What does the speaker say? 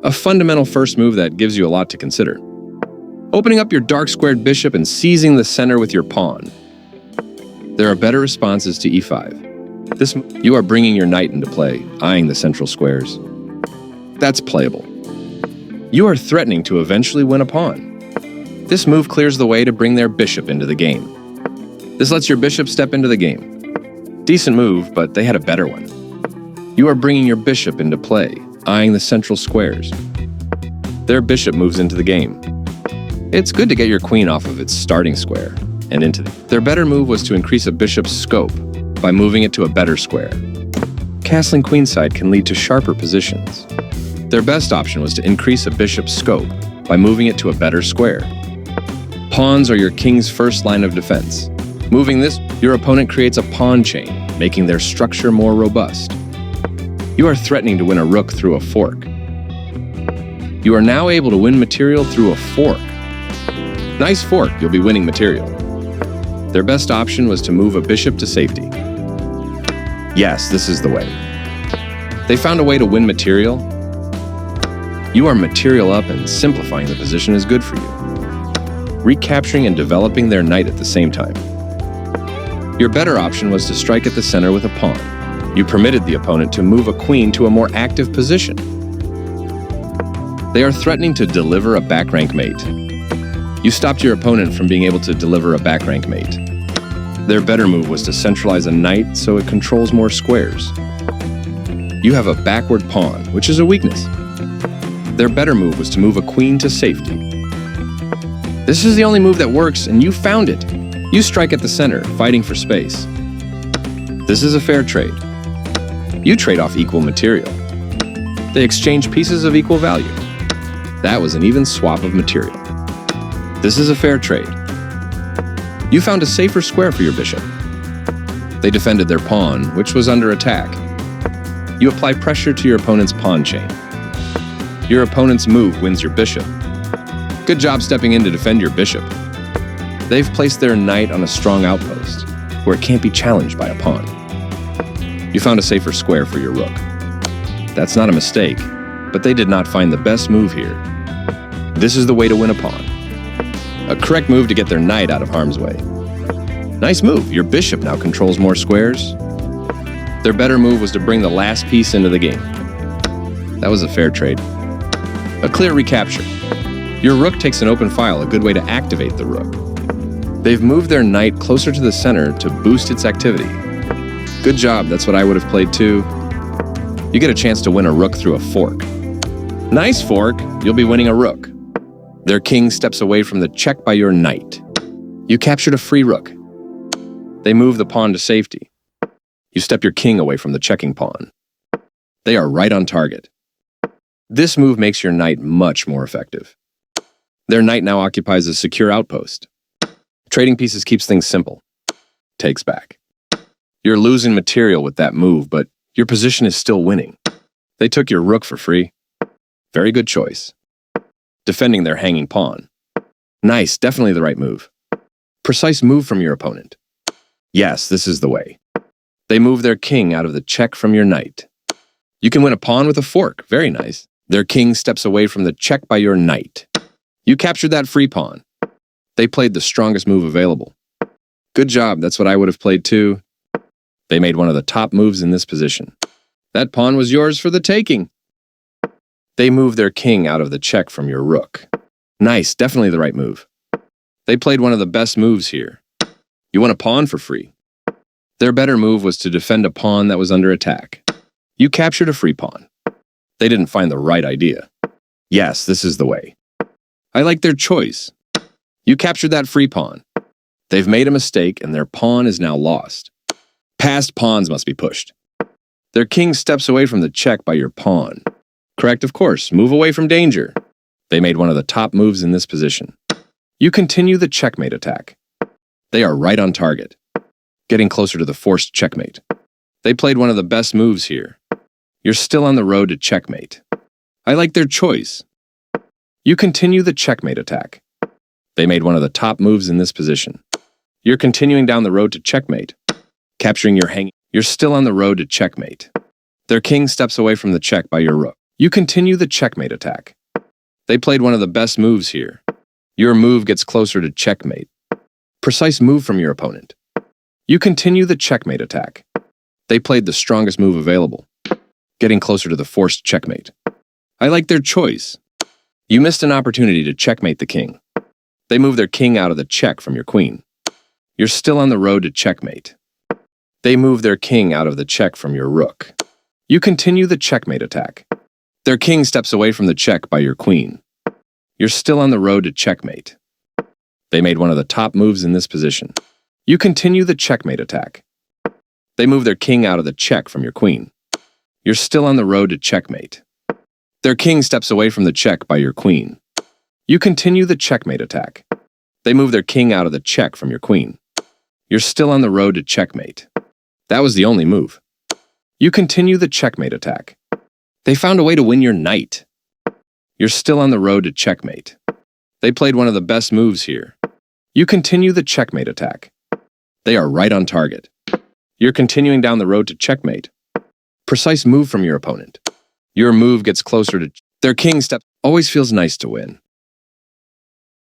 A fundamental first move that gives you a lot to consider. Opening up your dark squared bishop and seizing the center with your pawn. There are better responses to e5. You are bringing your knight into play, eyeing the central squares. That's playable. You are threatening to eventually win a pawn. This move clears the way to bring their bishop into the game. This lets your bishop step into the game. Decent move, but they had a better one. You are bringing your bishop into play, eyeing the central squares. Their bishop moves into the game. It's good to get your queen off of its starting square and into Their better move was to increase a bishop's scope by moving it to a better square. Castling queenside can lead to sharper positions. Their best option was to increase a bishop's scope by moving it to a better square. Pawns are your king's first line of defense. Moving this, your opponent creates a pawn chain, making their structure more robust. You are threatening to win a rook through a fork. You are now able to win material through a fork. Nice fork, you'll be winning material. Their best option was to move a bishop to safety. Yes, this is the way. They found a way to win material. You are material up, and simplifying the position is good for you. Recapturing and developing their knight at the same time. Your better option was to strike at the center with a pawn. You permitted the opponent to move a queen to a more active position. They are threatening to deliver a back rank mate. You stopped your opponent from being able to deliver a back rank mate. Their better move was to centralize a knight so it controls more squares. You have a backward pawn, which is a weakness. Their better move was to move a queen to safety. This is the only move that works, and you found it. You strike at the center, fighting for space. This is a fair trade. You trade off equal material. They exchange pieces of equal value. That was an even swap of material. This is a fair trade. You found a safer square for your bishop. They defended their pawn, which was under attack. You apply pressure to your opponent's pawn chain. Your opponent's move wins your bishop. Good job stepping in to defend your bishop. They've placed their knight on a strong outpost, where it can't be challenged by a pawn. You found a safer square for your rook. That's not a mistake, but they did not find the best move here. This is the way to win a pawn. A correct move to get their knight out of harm's way. Nice move, your bishop now controls more squares. Their better move was to bring the last piece into the game. That was a fair trade. A clear recapture. Your rook takes an open file, a good way to activate the rook. They've moved their knight closer to the center to boost its activity. Good job, that's what I would have played too. You get a chance to win a rook through a fork. Nice fork, you'll be winning a rook. Their king steps away from the check by your knight. You captured a free rook. They move the pawn to safety. You step your king away from the checking pawn. They are right on target. This move makes your knight much more effective. Their knight now occupies a secure outpost. Trading pieces keeps things simple. Takes back. You're losing material with that move, but your position is still winning. They took your rook for free. Very good choice. Defending their hanging pawn. Nice, definitely the right move. Precise move from your opponent. Yes, this is the way. They move their king out of the check from your knight. You can win a pawn with a fork. Very nice. Their king steps away from the check by your knight. You captured that free pawn. They played the strongest move available. Good job, that's what I would have played too. They made one of the top moves in this position. That pawn was yours for the taking. They moved their king out of the check from your rook. Nice, definitely the right move. They played one of the best moves here. You won a pawn for free. Their better move was to defend a pawn that was under attack. You captured a free pawn. They didn't find the right idea. Yes, this is the way. I like their choice. You captured that free pawn. They've made a mistake and their pawn is now lost. Passed pawns must be pushed. Their king steps away from the check by your pawn. Correct, of course. Move away from danger. They made one of the top moves in this position. You continue the checkmate attack. They are right on target. Getting closer to the forced checkmate. They played one of the best moves here. You're still on the road to checkmate. I like their choice. You continue the checkmate attack. They made one of the top moves in this position. You're continuing down the road to checkmate. Capturing your hanging. You're still on the road to checkmate. Their king steps away from the check by your rook. You continue the checkmate attack. They played one of the best moves here. Your move gets closer to checkmate. Precise move from your opponent. You continue the checkmate attack. They played the strongest move available, getting closer to the forced checkmate. I like their choice. You missed an opportunity to checkmate the king. They move their king out of the check from your queen. You're still on the road to checkmate. They move their king out of the check from your rook. You continue the checkmate attack. Their king steps away from the check by your queen. You're still on the road to checkmate. They made one of the top moves in this position. You continue the checkmate attack. They move their king out of the check from your queen. You're still on the road to checkmate. Their king steps away from the check by your queen. You continue the checkmate attack. They move their king out of the check from your queen. You're still on the road to checkmate. That was the only move. You continue the checkmate attack. They found a way to win your knight. You're still on the road to checkmate. They played one of the best moves here. You continue the checkmate attack. They are right on target. You're continuing down the road to checkmate. Precise move from your opponent. Your move gets closer to their king step. Always feels nice to win.